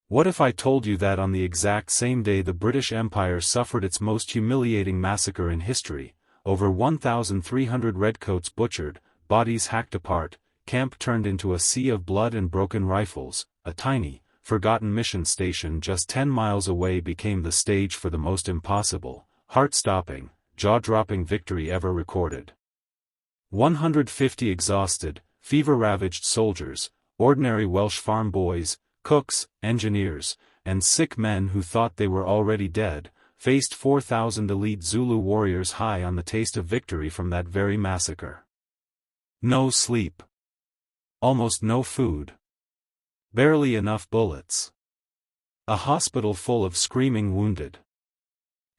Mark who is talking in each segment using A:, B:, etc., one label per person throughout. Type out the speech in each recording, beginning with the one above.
A: What if I told you that on the exact same day the British Empire suffered its most humiliating massacre in history, over 1,300 redcoats butchered, bodies hacked apart, camp turned into a sea of blood and broken rifles, a tiny, forgotten mission station just 10 miles away became the stage for the most impossible, heart-stopping, jaw-dropping victory ever recorded. 150 exhausted, fever-ravaged soldiers, ordinary Welsh farm boys, cooks, engineers, and sick men who thought they were already dead, faced 4,000 elite Zulu warriors high on the taste of victory from that very massacre. No sleep. Almost no food. Barely enough bullets. A hospital full of screaming wounded.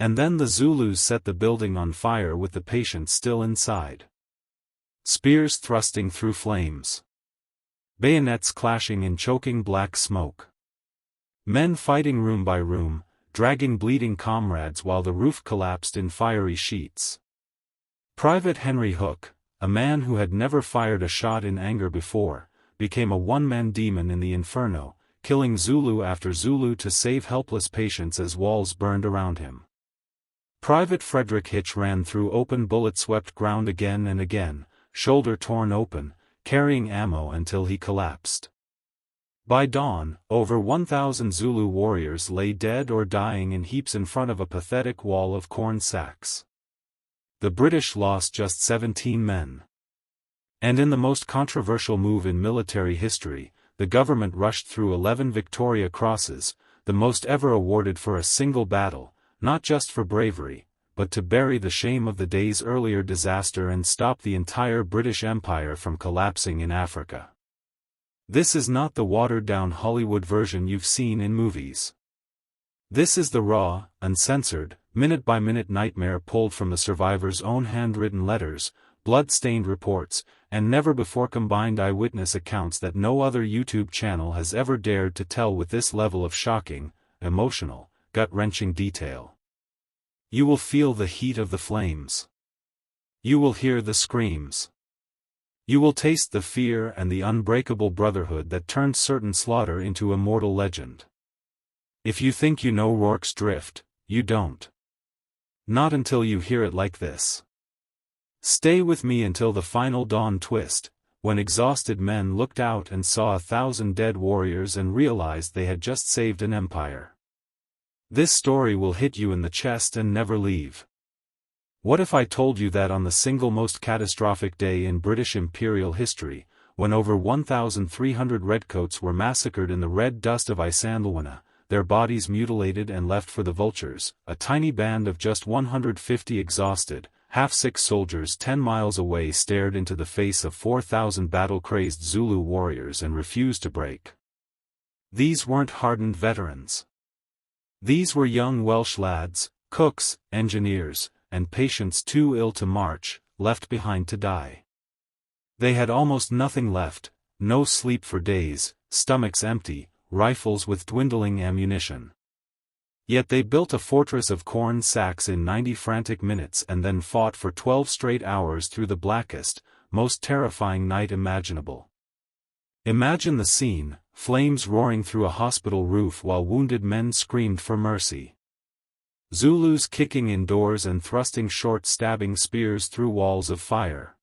A: And then the Zulus set the building on fire with the patients still inside. Spears thrusting through flames. Bayonets clashing in choking black smoke. Men fighting room by room, dragging bleeding comrades while the roof collapsed in fiery sheets. Private Henry Hook, a man who had never fired a shot in anger before, became a one-man demon in the inferno, killing Zulu after Zulu to save helpless patients as walls burned around him. Private Frederick Hitch ran through open bullet-swept ground again and again, shoulder torn open, carrying ammo until he collapsed. By dawn, over 1,000 Zulu warriors lay dead or dying in heaps in front of a pathetic wall of corn sacks. The British lost just 17 men. And in the most controversial move in military history, the government rushed through 11 Victoria Crosses, the most ever awarded for a single battle, not just for bravery, but to bury the shame of the day's earlier disaster and stop the entire British Empire from collapsing in Africa. This is not the watered-down Hollywood version you've seen in movies. This is the raw, uncensored, minute-by-minute nightmare pulled from the survivors' own handwritten letters, blood-stained reports, and never-before-combined eyewitness accounts that no other YouTube channel has ever dared to tell with this level of shocking, emotional, gut-wrenching detail. You will feel the heat of the flames. You will hear the screams. You will taste the fear and the unbreakable brotherhood that turned certain slaughter into immortal legend. If you think you know Rorke's drift, you don't. Not until you hear it like this. Stay with me until the final dawn twist, when exhausted men looked out and saw 1,000 dead warriors and realized they had just saved an empire. This story will hit you in the chest and never leave. What if I told you that on the single most catastrophic day in British imperial history, when over 1,300 redcoats were massacred in the red dust of Isandlwana, their bodies mutilated and left for the vultures, a tiny band of just 150 exhausted, half-sick soldiers 10 miles away stared into the face of 4,000 battle-crazed Zulu warriors and refused to break? These weren't hardened veterans. These were young Welsh lads, cooks, engineers, and patients too ill to march, left behind to die. They had almost nothing left, no sleep for days, stomachs empty, rifles with dwindling ammunition. Yet they built a fortress of corn sacks in 90 frantic minutes and then fought for 12 straight hours through the blackest, most terrifying night imaginable. Imagine the scene, flames roaring through a hospital roof while wounded men screamed for mercy. Zulus kicking in doors and thrusting short stabbing spears through walls of fire.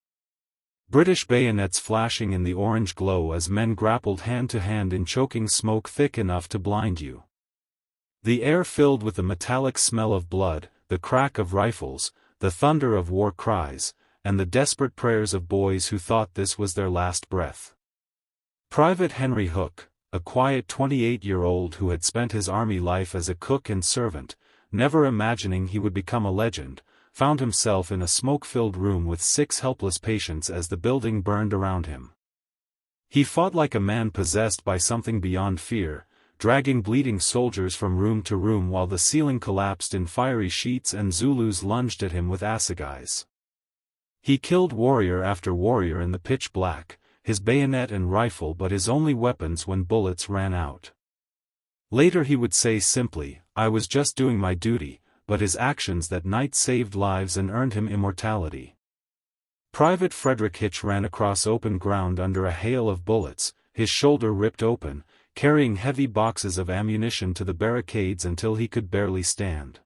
A: British bayonets flashing in the orange glow as men grappled hand-to-hand in choking smoke thick enough to blind you. The air filled with the metallic smell of blood, the crack of rifles, the thunder of war cries, and the desperate prayers of boys who thought this was their last breath. Private Henry Hook, a quiet 28-year-old who had spent his army life as a cook and servant, never imagining he would become a legend, found himself in a smoke-filled room with 6 helpless patients as the building burned around him. He fought like a man possessed by something beyond fear, dragging bleeding soldiers from room to room while the ceiling collapsed in fiery sheets and Zulus lunged at him with assegais. He killed warrior after warrior in the pitch black, his bayonet and rifle but his only weapons when bullets ran out. Later he would say simply, "I was just doing my duty," but his actions that night saved lives and earned him immortality. Private Frederick Hitch ran across open ground under a hail of bullets, his shoulder ripped open, carrying heavy boxes of ammunition to the barricades until he could barely stand.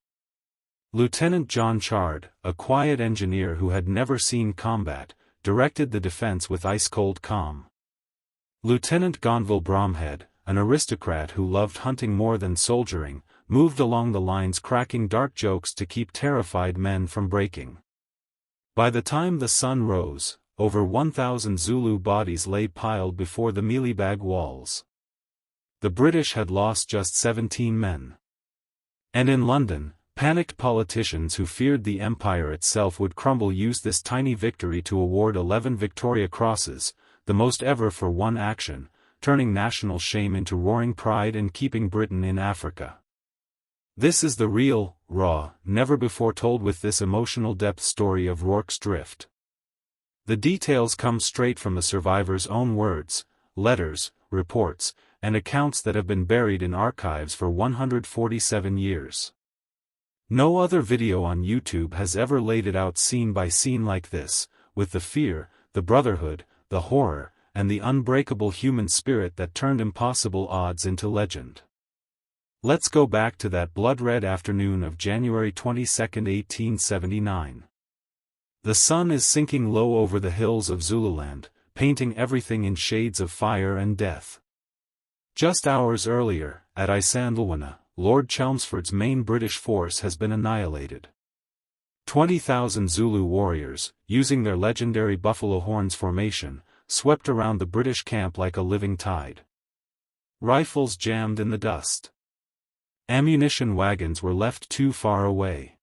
A: Lieutenant John Chard, a quiet engineer who had never seen combat, directed the defense with ice-cold calm. Lieutenant Gonville Bromhead, an aristocrat who loved hunting more than soldiering, moved along the lines cracking dark jokes to keep terrified men from breaking. By the time the sun rose, over 1,000 Zulu bodies lay piled before the mealybag walls. The British had lost just 17 men. And in London, panicked politicians who feared the empire itself would crumble used this tiny victory to award 11 Victoria Crosses, the most ever for one action, turning national shame into roaring pride and keeping Britain in Africa. This is the real, raw, never-before-told with this emotional depth story of Rorke's drift. The details come straight from the survivors' own words, letters, reports, and accounts that have been buried in archives for 147 years. No other video on YouTube has ever laid it out scene by scene like this, with the fear, the brotherhood, the horror, and the unbreakable human spirit that turned impossible odds into legend. Let's go back to that blood-red afternoon of January 22, 1879. The sun is sinking low over the hills of Zululand, painting everything in shades of fire and death. Just hours earlier, at Isandlwana, Lord Chelmsford's main British force has been annihilated. 20,000 Zulu warriors, using their legendary buffalo horns formation, swept around the British camp like a living tide. Rifles jammed in the dust. Ammunition wagons were left too far away.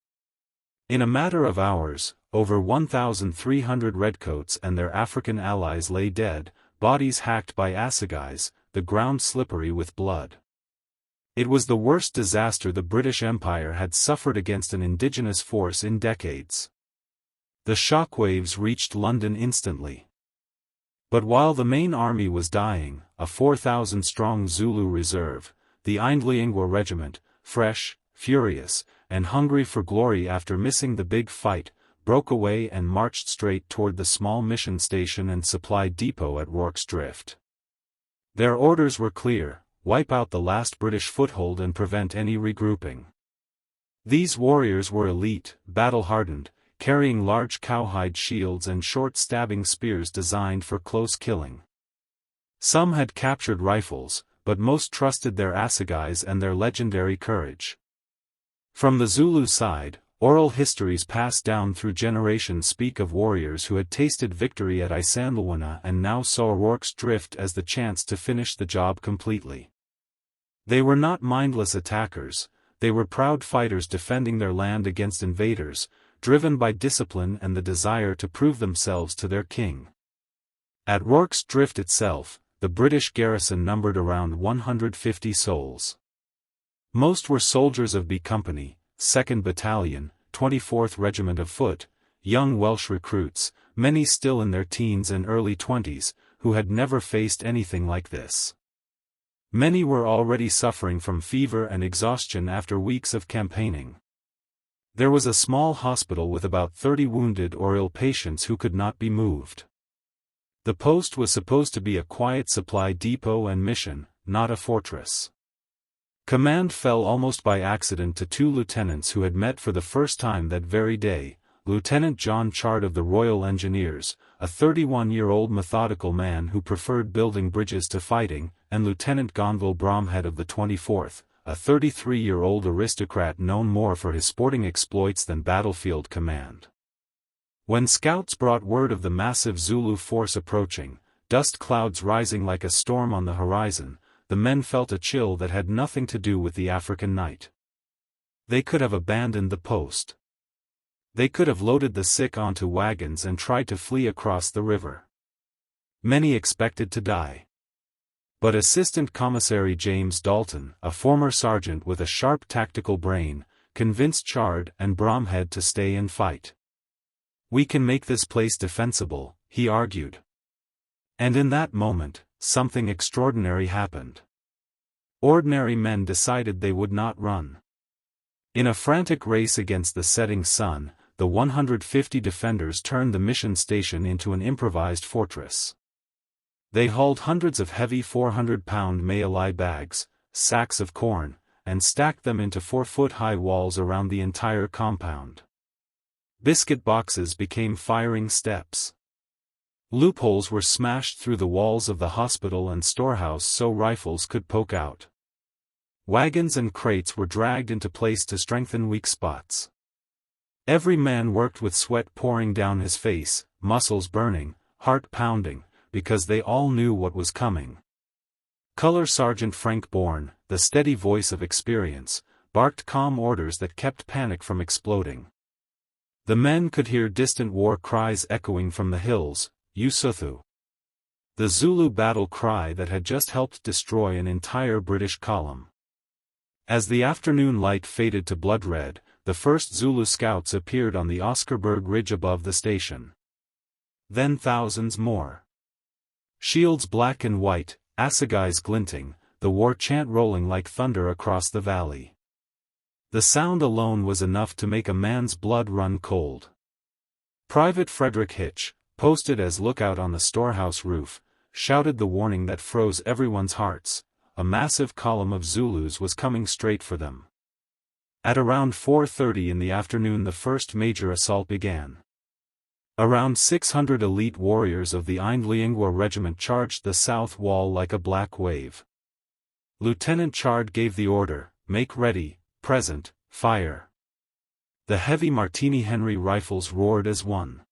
A: In a matter of hours, over 1,300 redcoats and their African allies lay dead, bodies hacked by assegais, the ground slippery with blood. It was the worst disaster the British Empire had suffered against an indigenous force in decades. The shockwaves reached London instantly. But while the main army was dying, a 4,000-strong Zulu reserve, the Isandlwana regiment, fresh, furious, and hungry for glory after missing the big fight, broke away and marched straight toward the small mission station and supply depot at Rorke's Drift. Their orders were clear: wipe out the last British foothold and prevent any regrouping. These warriors were elite, battle-hardened, carrying large cowhide shields and short stabbing spears designed for close killing. Some had captured rifles, but most trusted their assegais and their legendary courage. From the Zulu side, oral histories passed down through generations speak of warriors who had tasted victory at Isandlwana and now saw Rorke's Drift as the chance to finish the job completely. They were not mindless attackers, they were proud fighters defending their land against invaders, driven by discipline and the desire to prove themselves to their king. At Rorke's Drift itself, the British garrison numbered around 150 souls. Most were soldiers of B Company, 2nd Battalion, 24th Regiment of Foot, young Welsh recruits, many still in their teens and early 20s, who had never faced anything like this. Many were already suffering from fever and exhaustion after weeks of campaigning. There was a small hospital with about 30 wounded or ill patients who could not be moved. The post was supposed to be a quiet supply depot and mission, not a fortress. Command fell almost by accident to two lieutenants who had met for the first time that very day: Lieutenant John Chard of the Royal Engineers, a 31-year-old methodical man who preferred building bridges to fighting, and Lieutenant Gonville Bromhead of the 24th, a 33-year-old aristocrat known more for his sporting exploits than battlefield command. When scouts brought word of the massive Zulu force approaching, dust clouds rising like a storm on the horizon, the men felt a chill that had nothing to do with the African night. They could have abandoned the post. They could have loaded the sick onto wagons and tried to flee across the river. Many expected to die. But Assistant Commissary James Dalton, a former sergeant with a sharp tactical brain, convinced Chard and Bromhead to stay and fight. "We can make this place defensible," he argued. And in that moment, something extraordinary happened. Ordinary men decided they would not run. In a frantic race against the setting sun, the 150 defenders turned the mission station into an improvised fortress. They hauled hundreds of heavy 400-pound mayalai bags, sacks of corn, and stacked them into 4-foot-high walls around the entire compound. Biscuit boxes became firing steps. Loopholes were smashed through the walls of the hospital and storehouse so rifles could poke out. Wagons and crates were dragged into place to strengthen weak spots. Every man worked with sweat pouring down his face, muscles burning, heart pounding, because they all knew what was coming. Color Sergeant Frank Bourne, the steady voice of experience, barked calm orders that kept panic from exploding. The men could hear distant war cries echoing from the hills, Usuthu. The Zulu battle cry that had just helped destroy an entire British column. As the afternoon light faded to blood red, the first Zulu scouts appeared on the Oscarburg ridge above the station. Then thousands more. Shields black and white, assegais glinting, the war chant rolling like thunder across the valley. The sound alone was enough to make a man's blood run cold. Private Frederick Hitch, posted as lookout on the storehouse roof, shouted the warning that froze everyone's hearts. A massive column of Zulus was coming straight for them. At around 4:30 in the afternoon the first major assault began. Around 600 elite warriors of the Isandlwana regiment charged the south wall like a black wave. Lieutenant Chard gave the order, "Make ready, present, fire." The heavy Martini Henry rifles roared as one.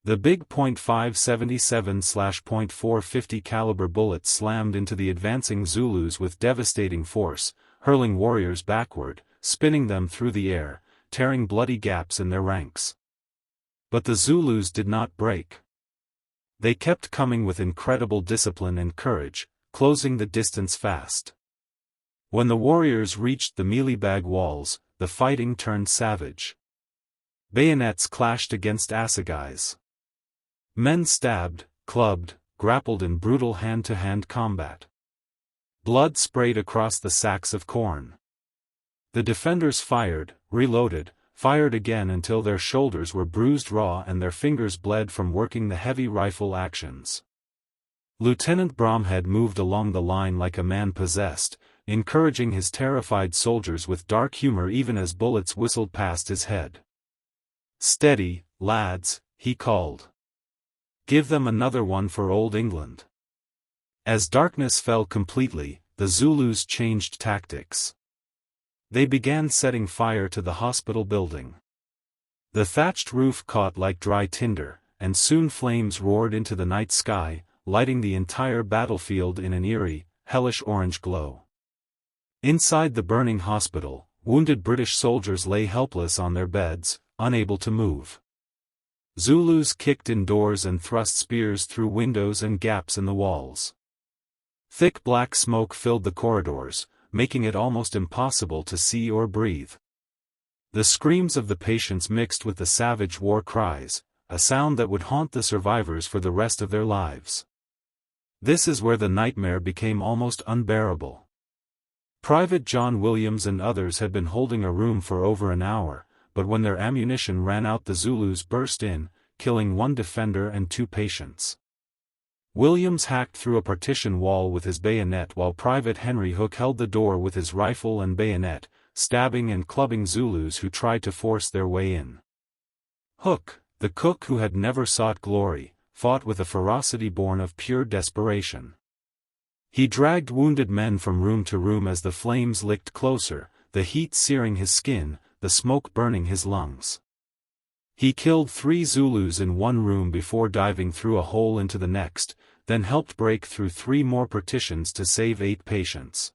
A: The big .577/.450 caliber bullets slammed into the advancing Zulus with devastating force, hurling warriors backward, spinning them through the air, tearing bloody gaps in their ranks. But the Zulus did not break. They kept coming with incredible discipline and courage, closing the distance fast. When the warriors reached the mealybag walls, the fighting turned savage. Bayonets clashed against assegais. Men stabbed, clubbed, grappled in brutal hand-to-hand combat. Blood sprayed across the sacks of corn. The defenders fired, reloaded, fired again until their shoulders were bruised raw and their fingers bled from working the heavy rifle actions. Lieutenant Bromhead moved along the line like a man possessed, encouraging his terrified soldiers with dark humor even as bullets whistled past his head. "Steady, lads," he called. "Give them another one for Old England." As darkness fell completely, the Zulus changed tactics. They began setting fire to the hospital building. The thatched roof caught like dry tinder, and soon flames roared into the night sky, lighting the entire battlefield in an eerie, hellish orange glow. Inside the burning hospital, wounded British soldiers lay helpless on their beds, unable to move. Zulus kicked in doors and thrust spears through windows and gaps in the walls. Thick black smoke filled the corridors, making it almost impossible to see or breathe. The screams of the patients mixed with the savage war cries, a sound that would haunt the survivors for the rest of their lives. This is where the nightmare became almost unbearable. Private John Williams and others had been holding a room for over an hour, but when their ammunition ran out the Zulus burst in, killing one defender and 2 patients. Williams hacked through a partition wall with his bayonet while Private Henry Hook held the door with his rifle and bayonet, stabbing and clubbing Zulus who tried to force their way in. Hook, the cook who had never sought glory, fought with a ferocity born of pure desperation. He dragged wounded men from room to room as the flames licked closer, the heat searing his skin, the smoke burning his lungs. He killed 3 Zulus in one room before diving through a hole into the next, then helped break through 3 more partitions to save 8 patients.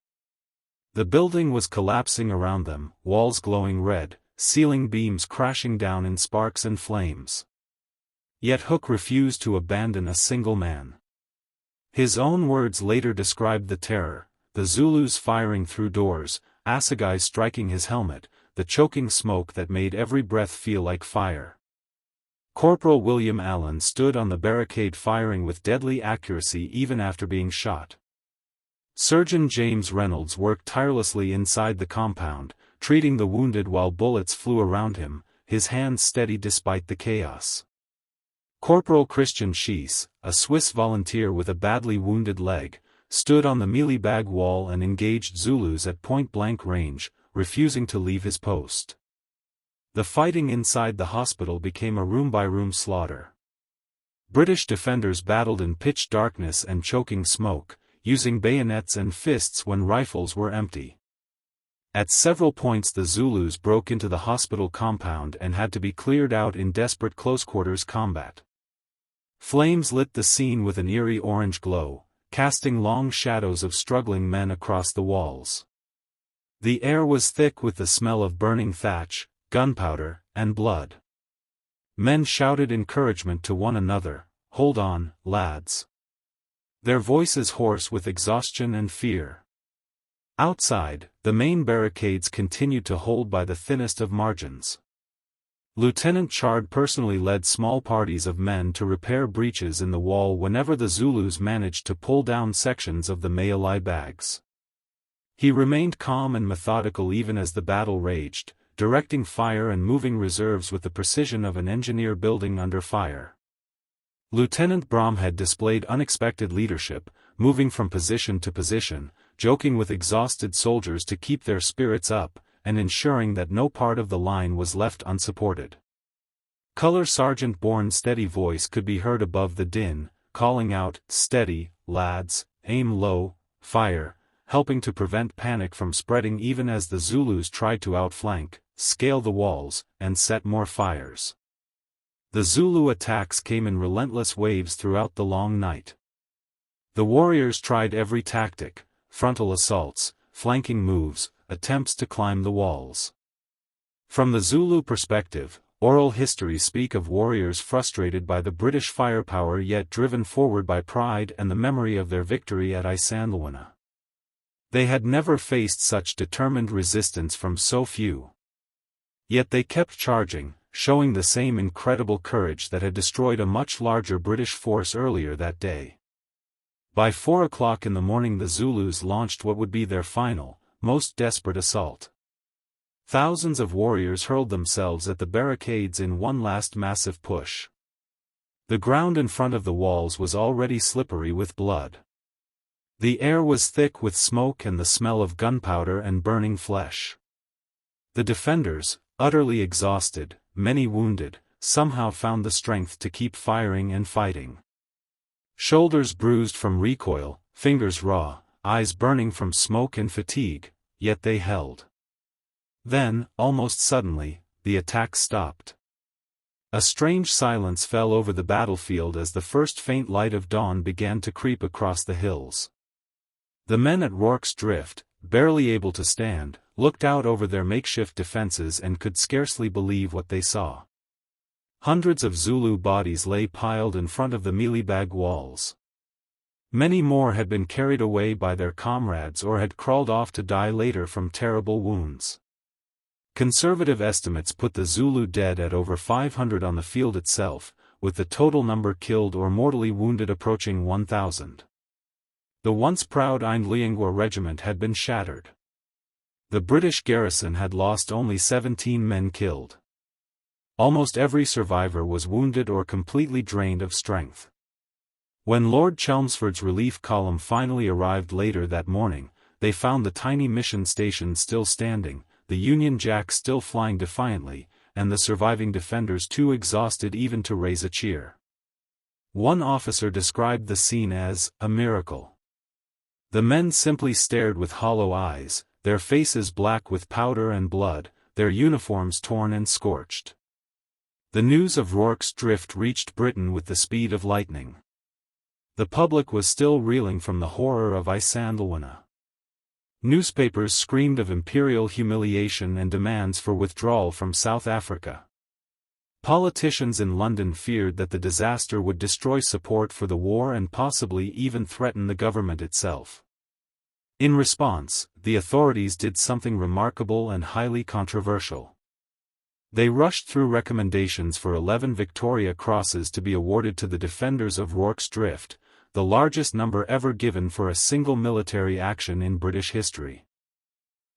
A: The building was collapsing around them, walls glowing red, ceiling beams crashing down in sparks and flames. Yet Hook refused to abandon a single man. His own words later described the terror, the Zulus firing through doors, assegais striking his helmet, the choking smoke that made every breath feel like fire. Corporal William Allen stood on the barricade firing with deadly accuracy even after being shot. Surgeon James Reynolds worked tirelessly inside the compound, treating the wounded while bullets flew around him, his hands steady despite the chaos. Corporal Christian Schiess, a Swiss volunteer with a badly wounded leg, stood on the mealie-bag wall and engaged Zulus at point-blank range, refusing to leave his post. The fighting inside the hospital became a room-by-room slaughter. British defenders battled in pitch darkness and choking smoke, using bayonets and fists when rifles were empty. At several points the Zulus broke into the hospital compound and had to be cleared out in desperate close-quarters combat. Flames lit the scene with an eerie orange glow, casting long shadows of struggling men across the walls. The air was thick with the smell of burning thatch, gunpowder, and blood. Men shouted encouragement to one another, "Hold on, lads." Their voices hoarse with exhaustion and fear. Outside, the main barricades continued to hold by the thinnest of margins. Lieutenant Chard personally led small parties of men to repair breaches in the wall whenever the Zulus managed to pull down sections of the mealie bags. He remained calm and methodical even as the battle raged, directing fire and moving reserves with the precision of an engineer building under fire. Lieutenant Bromhead displayed unexpected leadership, moving from position to position, joking with exhausted soldiers to keep their spirits up, and ensuring that no part of the line was left unsupported. Color Sergeant Bourne's steady voice could be heard above the din, calling out, "Steady, lads, aim low, fire," helping to prevent panic from spreading even as the Zulus tried to outflank, scale the walls, and set more fires. The Zulu attacks came in relentless waves throughout the long night. The warriors tried every tactic: frontal assaults, flanking moves, attempts to climb the walls. From the Zulu perspective, oral histories speak of warriors frustrated by the British firepower yet driven forward by pride and the memory of their victory at Isandlwana. They had never faced such determined resistance from so few. Yet they kept charging, showing the same incredible courage that had destroyed a much larger British force earlier that day. By 4 o'clock in the morning the Zulus launched what would be their final, most desperate assault. Thousands of warriors hurled themselves at the barricades in one last massive push. The ground in front of the walls was already slippery with blood. The air was thick with smoke and the smell of gunpowder and burning flesh. The defenders, utterly exhausted, many wounded, somehow found the strength to keep firing and fighting. Shoulders bruised from recoil, fingers raw, eyes burning from smoke and fatigue, yet they held. Then, almost suddenly, the attack stopped. A strange silence fell over the battlefield as the first faint light of dawn began to creep across the hills. The men at Rorke's Drift, barely able to stand, looked out over their makeshift defenses and could scarcely believe what they saw. Hundreds of Zulu bodies lay piled in front of the mealie-bag walls. Many more had been carried away by their comrades or had crawled off to die later from terrible wounds. Conservative estimates put the Zulu dead at over 500 on the field itself, with the total number killed or mortally wounded approaching 1,000. The once proud Isandlwana regiment had been shattered. The British garrison had lost only 17 men killed. Almost every survivor was wounded or completely drained of strength. When Lord Chelmsford's relief column finally arrived later that morning, they found the tiny mission station still standing, the Union Jack still flying defiantly, and the surviving defenders too exhausted even to raise a cheer. One officer described the scene as a miracle. The men simply stared with hollow eyes, their faces black with powder and blood, their uniforms torn and scorched. The news of Rorke's Drift reached Britain with the speed of lightning. The public was still reeling from the horror of Isandlwana. Newspapers screamed of imperial humiliation and demands for withdrawal from South Africa. Politicians in London feared that the disaster would destroy support for the war and possibly even threaten the government itself. In response, the authorities did something remarkable and highly controversial. They rushed through recommendations for 11 Victoria Crosses to be awarded to the defenders of Rorke's Drift, the largest number ever given for a single military action in British history.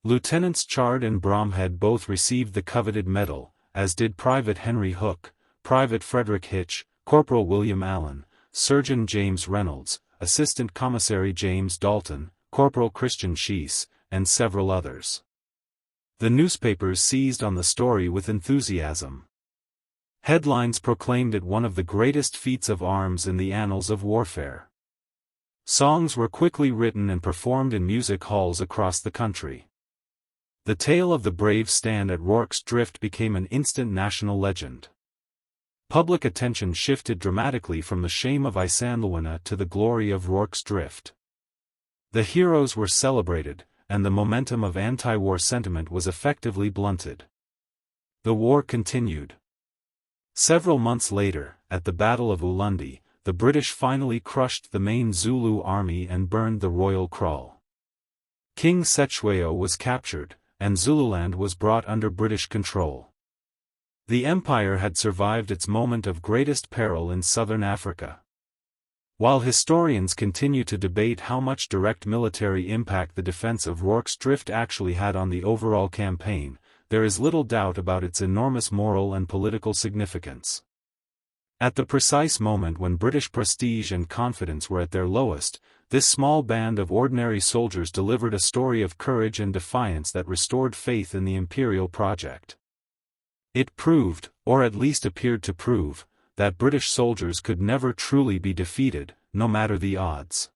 A: Lieutenants Chard and Bromhead both received the coveted medal, as did Private Henry Hook, Private Frederick Hitch, Corporal William Allen, Surgeon James Reynolds, Assistant Commissary James Dalton, Corporal Christian Sheese, and several others. The newspapers seized on the story with enthusiasm. Headlines proclaimed it one of the greatest feats of arms in the annals of warfare. Songs were quickly written and performed in music halls across the country. The tale of the brave stand at Rorke's Drift became an instant national legend. Public attention shifted dramatically from the shame of Isandlwana to the glory of Rorke's Drift. The heroes were celebrated, and the momentum of anti-war sentiment was effectively blunted. The war continued. Several months later, at the Battle of Ulundi, the British finally crushed the main Zulu army and burned the royal kraal. King Cetshwayo was captured, and Zululand was brought under British control. The empire had survived its moment of greatest peril in southern Africa. While historians continue to debate how much direct military impact the defense of Rorke's Drift actually had on the overall campaign, there is little doubt about its enormous moral and political significance. At the precise moment when British prestige and confidence were at their lowest, this small band of ordinary soldiers delivered a story of courage and defiance that restored faith in the imperial project. It proved, or at least appeared to prove, that British soldiers could never truly be defeated, no matter the odds.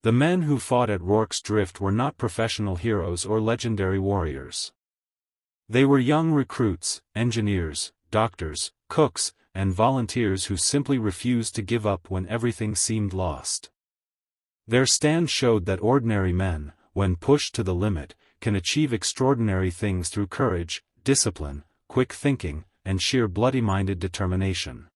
A: The men who fought at Rorke's Drift were not professional heroes or legendary warriors. They were young recruits, engineers, doctors, cooks, and volunteers who simply refused to give up when everything seemed lost. Their stand showed that ordinary men, when pushed to the limit, can achieve extraordinary things through courage, discipline, quick thinking, and sheer bloody-minded determination.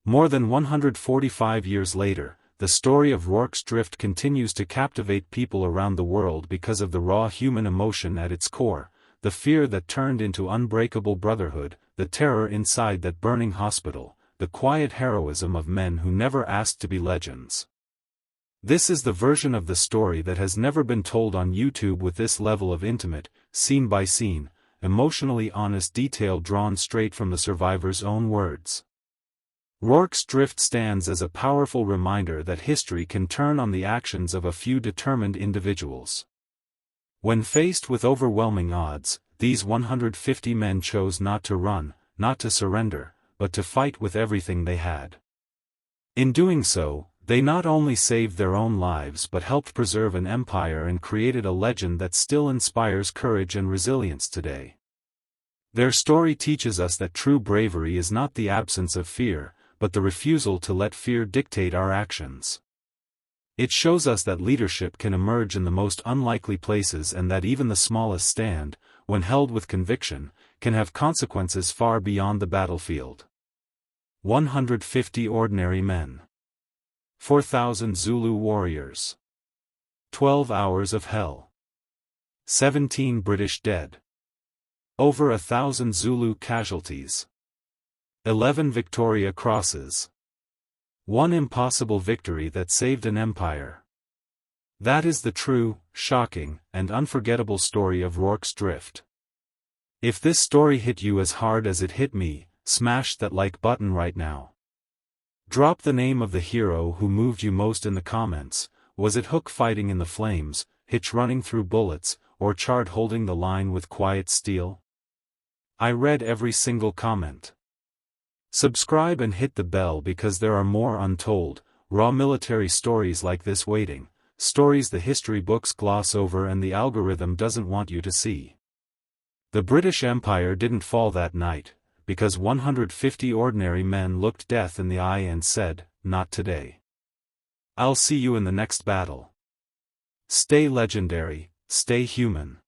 A: More than 145 years later, the story of Rorke's Drift continues to captivate people around the world because of the raw human emotion at its core, the fear that turned into unbreakable brotherhood, the terror inside that burning hospital, the quiet heroism of men who never asked to be legends. This is the version of the story that has never been told on YouTube with this level of intimate, scene-by-scene, emotionally honest detail drawn straight from the survivors' own words. Rorke's Drift stands as a powerful reminder that history can turn on the actions of a few determined individuals. When faced with overwhelming odds, these 150 men chose not to run, not to surrender, but to fight with everything they had. In doing so, they not only saved their own lives but helped preserve an empire and created a legend that still inspires courage and resilience today. Their story teaches us that true bravery is not the absence of fear, but the refusal to let fear dictate our actions. It shows us that leadership can emerge in the most unlikely places and that even the smallest stand, when held with conviction, can have consequences far beyond the battlefield. 150 ordinary men. 4,000 Zulu warriors. 12 hours of hell. 17 British dead. Over 1,000 Zulu casualties. 11 Victoria Crosses. One impossible victory that saved an empire. That is the true, shocking, and unforgettable story of Rorke's Drift. If this story hit you as hard as it hit me, smash that like button right now. Drop the name of the hero who moved you most in the comments. Was it Hook fighting in the flames, Hitch running through bullets, or Chard holding the line with quiet steel? I read every single comment. Subscribe and hit the bell because there are more untold, raw military stories like this waiting, stories the history books gloss over and the algorithm doesn't want you to see. The British Empire didn't fall that night, because 150 ordinary men looked death in the eye and said, "Not today." I'll see you in the next battle. Stay legendary, stay human.